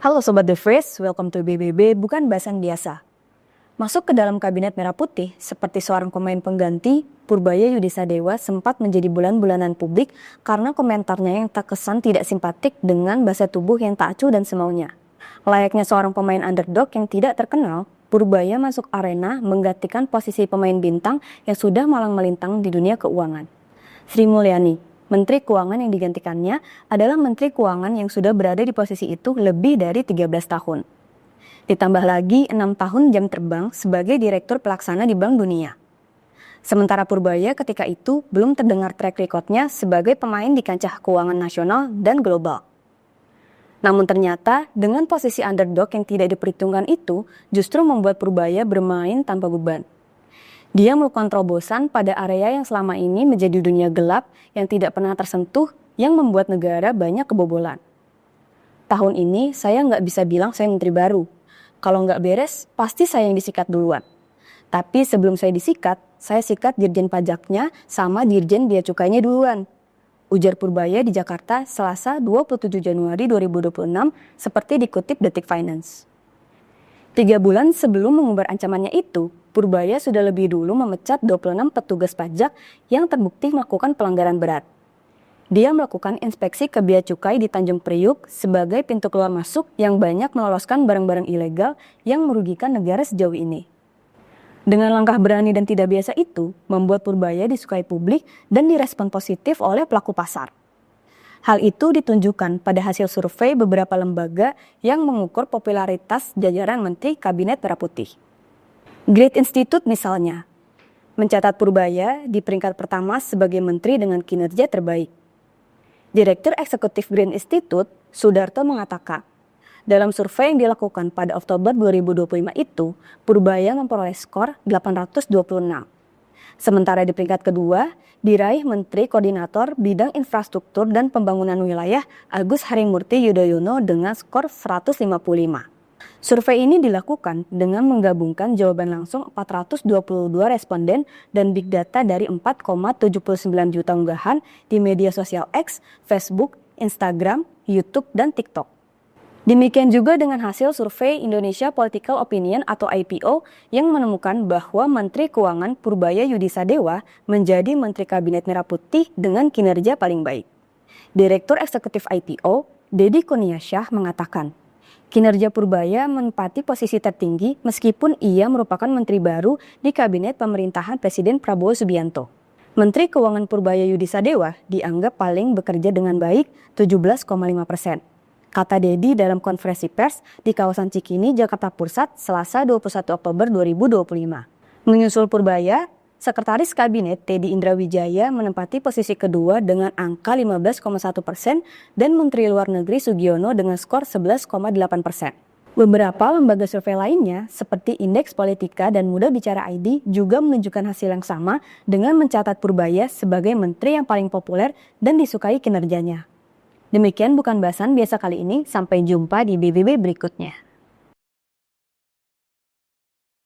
Halo Sobat The Fresh, welcome to BBB bukan bahasan biasa. Masuk ke dalam kabinet merah putih seperti seorang pemain pengganti, Purbaya Yudisadewa sempat menjadi bulan-bulanan publik karena komentarnya yang terkesan tidak simpatik dengan bahasa tubuh yang tak acuh dan semaunya. Layaknya seorang pemain underdog yang tidak terkenal, Purbaya masuk arena menggantikan posisi pemain bintang yang sudah malang melintang di dunia keuangan. Sri Mulyani, Menteri Keuangan yang digantikannya adalah Menteri Keuangan yang sudah berada di posisi itu lebih dari 13 tahun. Ditambah lagi 6 tahun jam terbang sebagai Direktur Pelaksana di Bank Dunia. Sementara Purbaya ketika itu belum terdengar track record-nya sebagai pemain di kancah keuangan nasional dan global. Namun ternyata dengan posisi underdog yang tidak diperhitungkan itu justru membuat Purbaya bermain tanpa beban. Dia melakukan terobosan pada area yang selama ini menjadi dunia gelap yang tidak pernah tersentuh yang membuat negara banyak kebobolan. Tahun ini saya nggak bisa bilang saya menteri baru. Kalau nggak beres, pasti saya yang disikat duluan. Tapi sebelum saya disikat, saya sikat Dirjen Pajaknya sama Dirjen Bea Cukainya duluan. Ujar Purbaya di Jakarta Selasa 27 Januari 2026 seperti dikutip Detik Finance. 3 bulan sebelum mengumbar ancamannya itu, Purbaya sudah lebih dulu memecat 26 petugas pajak yang terbukti melakukan pelanggaran berat. Dia melakukan inspeksi ke Bea Cukai di Tanjung Priuk sebagai pintu keluar masuk yang banyak meloloskan barang-barang ilegal yang merugikan negara sejauh ini. Dengan langkah berani dan tidak biasa itu, membuat Purbaya disukai publik dan direspon positif oleh pelaku pasar. Hal itu ditunjukkan pada hasil survei beberapa lembaga yang mengukur popularitas jajaran Menteri Kabinet Merah Putih. Great Institute misalnya, mencatat Purbaya di peringkat pertama sebagai menteri dengan kinerja terbaik. Direktur Eksekutif Green Institute, Sudarto mengatakan, dalam survei yang dilakukan pada Oktober 2025 itu, Purbaya memperoleh skor 826. Sementara di peringkat kedua, diraih Menteri Koordinator Bidang Infrastruktur dan Pembangunan Wilayah Agus Harimurti Yudhoyono dengan skor 155. Survei ini dilakukan dengan menggabungkan jawaban langsung 422 responden dan big data dari 4,79 juta unggahan di media sosial X, Facebook, Instagram, YouTube, dan TikTok. Demikian juga dengan hasil survei Indonesia Political Opinion atau IPO yang menemukan bahwa Menteri Keuangan Purbaya Yudisadewa menjadi Menteri Kabinet Merah Putih dengan kinerja paling baik. Direktur Eksekutif IPO, Deddy Kurniasyah mengatakan, kinerja Purbaya menempati posisi tertinggi meskipun ia merupakan menteri baru di Kabinet Pemerintahan Presiden Prabowo Subianto. Menteri Keuangan Purbaya Yudisadewa dianggap paling bekerja dengan baik 17,5%. Kata Deddy dalam konferensi pers di kawasan Cikini, Jakarta Pusat, Selasa 21 Oktober 2025. Menyusul Purbaya, Sekretaris Kabinet Teddy Indrawijaya menempati posisi kedua dengan angka 15,1% dan Menteri Luar Negeri Sugiono dengan skor 11,8%. Beberapa lembaga survei lainnya seperti Indeks Politika dan Muda Bicara ID juga menunjukkan hasil yang sama dengan mencatat Purbaya sebagai menteri yang paling populer dan disukai kinerjanya. Demikian bukan bahasan biasa kali ini, sampai jumpa di BBB berikutnya.